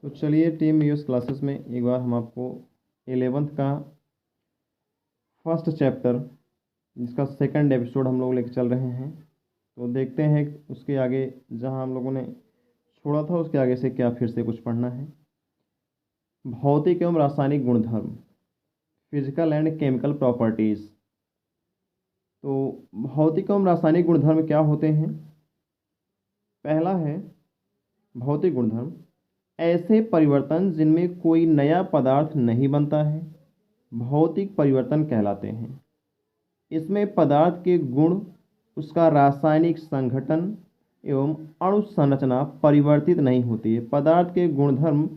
तो चलिए team US classes में एक बार हम आपको 11th का फर्स्ट चैप्टर जिसका सेकंड एपिसोड हम लोग लेकर चल रहे हैं। तो देखते हैं उसके आगे जहां हम लोगों ने छोड़ा था उसके आगे से क्या फिर से कुछ पढ़ना है। भौतिक एवं रासायनिक गुणधर्म, फिजिकल एंड केमिकल प्रॉपर्टीज़। तो भौतिक एवं रासायनिक गुणधर्म क्या होते हैं? पहला है भौतिक गुणधर्म, ऐसे परिवर्तन जिनमें कोई नया पदार्थ नहीं बनता है, भौतिक परिवर्तन कहलाते हैं। इसमें पदार्थ के गुण, उसका रासायनिक संघटन एवं अणु संरचना परिवर्तित नहीं होती है। पदार्थ के गुणधर्म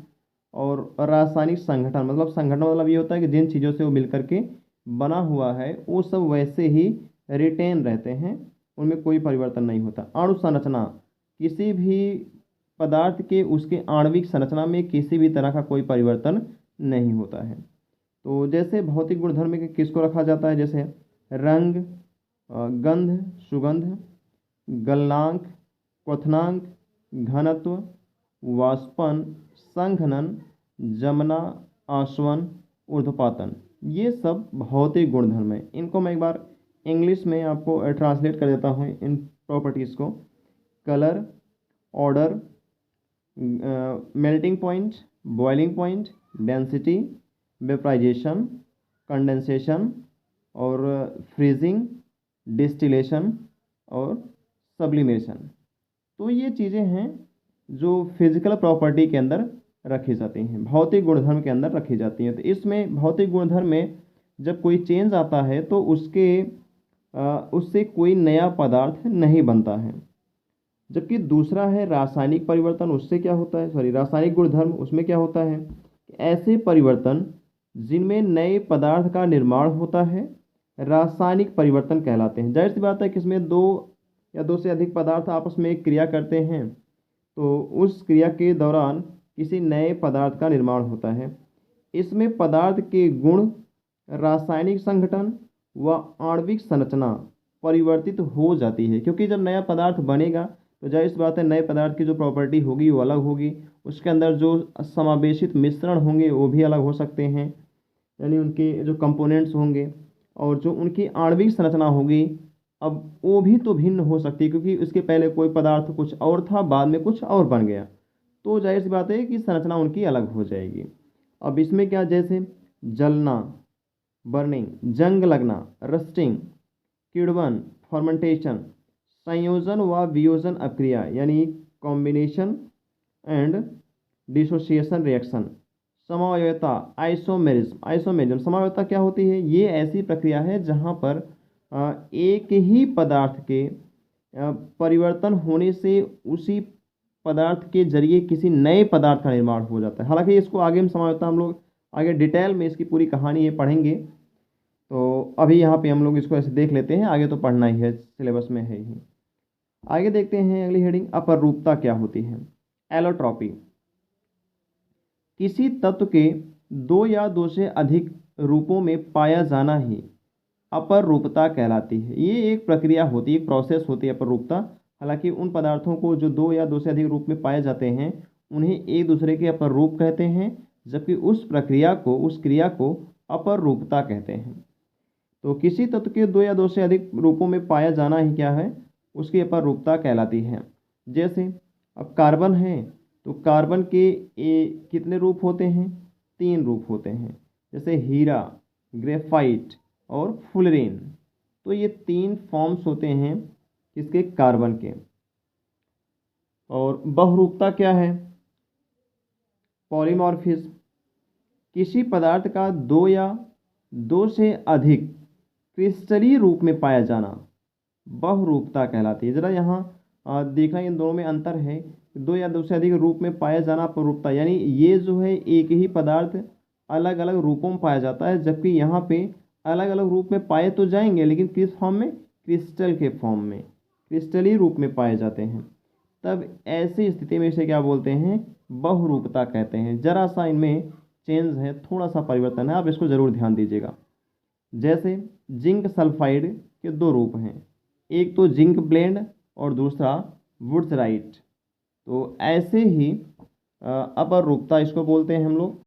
और रासायनिक संगठन मतलब ये होता है कि जिन चीज़ों से वो मिलकर के बना हुआ है वो सब वैसे ही रिटेन रहते हैं, उनमें कोई परिवर्तन नहीं होता। अणु संरचना, किसी भी पदार्थ के उसके आणविक संरचना में किसी भी तरह का कोई परिवर्तन नहीं होता है। तो जैसे भौतिक गुणधर्म में किसको रखा जाता है, जैसे रंग, गंध, सुगंध, गलनांक, क्वथनांक, घनत्व, वाष्पन, संघनन, जमना, आसवन, ऊर्ध्वपातन, ये सब भौतिक गुणधर्म है। इनको मैं एक बार इंग्लिश में आपको ट्रांसलेट कर देता हूँ इन प्रॉपर्टीज़ को। Colour, odour, melting point, boiling point, density, vaporisation, condensation और फ्रीजिंग, डिस्टिलेशन और सब्लिमेशन। तो ये चीज़ें हैं जो फिजिकल प्रॉपर्टी के अंदर रखी जाती हैं, भौतिक गुणधर्म के अंदर रखी जाती हैं। तो इसमें भौतिक गुणधर्म में जब कोई चेंज आता है तो उससे कोई नया पदार्थ नहीं बनता है। जबकि दूसरा है रासायनिक परिवर्तन, उससे क्या होता है, रासायनिक गुणधर्म, उसमें क्या होता है, ऐसे परिवर्तन जिनमें नए पदार्थ का निर्माण होता है रासायनिक परिवर्तन कहलाते हैं। जाहिर सी बात है कि इसमें दो या दो से अधिक पदार्थ आपस में एक क्रिया करते हैं तो उस क्रिया के दौरान किसी नए पदार्थ का निर्माण होता है। इसमें पदार्थ के गुण, रासायनिक संगठन व आणविक संरचना परिवर्तित हो जाती है, क्योंकि जब नया पदार्थ बनेगा तो जाहिर सी बात है नए पदार्थ की जो प्रॉपर्टी होगी वो अलग होगी, उसके अंदर जो समावेशित मिश्रण होंगे वो भी अलग हो सकते हैं, यानी उनके जो कंपोनेंट्स होंगे और जो उनकी आणविक संरचना होगी अब वो भी तो भिन्न हो सकती है, क्योंकि उसके पहले कोई पदार्थ कुछ और था, बाद में कुछ और बन गया, तो जाहिर सी बात है कि संरचना उनकी अलग हो जाएगी। अब इसमें क्या, जैसे जलना, बर्निंग, जंग लगना, रस्टिंग, किण्वन, फर्मेंटेशन, संयोजन व वियोजन अक्रिया यानी कॉम्बिनेशन एंड डिसोसिएशन रिएक्शन, समावयवता, आइसोमेरिज्म। समावयवता क्या होती है? ये ऐसी प्रक्रिया है जहाँ पर एक ही पदार्थ के परिवर्तन होने से उसी पदार्थ के जरिए किसी नए पदार्थ का निर्माण हो जाता है। हालांकि इसको आगे हम लोग आगे डिटेल में इसकी पूरी कहानी ये पढ़ेंगे, तो अभी यहाँ पे हम लोग इसको ऐसे देख लेते हैं, आगे तो पढ़ना ही है, सिलेबस में है ही। आगे देखते हैं अगली हेडिंग, अपरूपता क्या होती है? एलोट्रॉपी, किसी तत्व के दो या दो से अधिक रूपों में पाया जाना ही अपरूपता कहलाती है। ये एक प्रक्रिया होती है, प्रोसेस होती है अपरूपता। हालांकि उन पदार्थों को जो दो या दो से अधिक रूप में पाए जाते हैं उन्हें एक दूसरे के अपरूप कहते हैं, जबकि उस क्रिया को अपरूपता कहते हैं। तो किसी तत्व के दो या दो से अधिक रूपों में पाया जाना ही क्या है, उसकी अपरूपता कहलाती है। जैसे अब कार्बन है तो कार्बन के कितने रूप होते हैं? 3 रूप होते हैं, जैसे हीरा, ग्रेफाइट और फुलरेन। तो ये 3 फॉर्म्स होते हैं किसके? कार्बन के। और बहुरूपता क्या है? पॉलीमॉर्फिज्म, किसी पदार्थ का दो या दो से अधिक क्रिस्टलीय रूप में पाया जाना बहुरूपता कहलाती है। जरा यहाँ देखना, इन दोनों में अंतर है। दो या दो से अधिक रूप में पाया जाना अपरूपता, यानी ये जो है एक ही पदार्थ अलग अलग रूपों में पाया जाता है, जबकि यहाँ पे अलग अलग रूप में पाए तो जाएंगे लेकिन किस फॉर्म में? क्रिस्टल के फॉर्म में, क्रिस्टलीय रूप में पाए जाते हैं। तब ऐसी स्थिति में इसे क्या बोलते हैं? बहुरूपता कहते हैं। जरा सा इनमें चेंज है, थोड़ा सा परिवर्तन है, आप इसको ज़रूर ध्यान दीजिएगा। जैसे जिंक सल्फाइड के 2 रूप हैं, एक तो जिंक ब्लेंड और दूसरा वुड्सराइट। तो ऐसे ही अपरूपता इसको बोलते हैं हम लोग।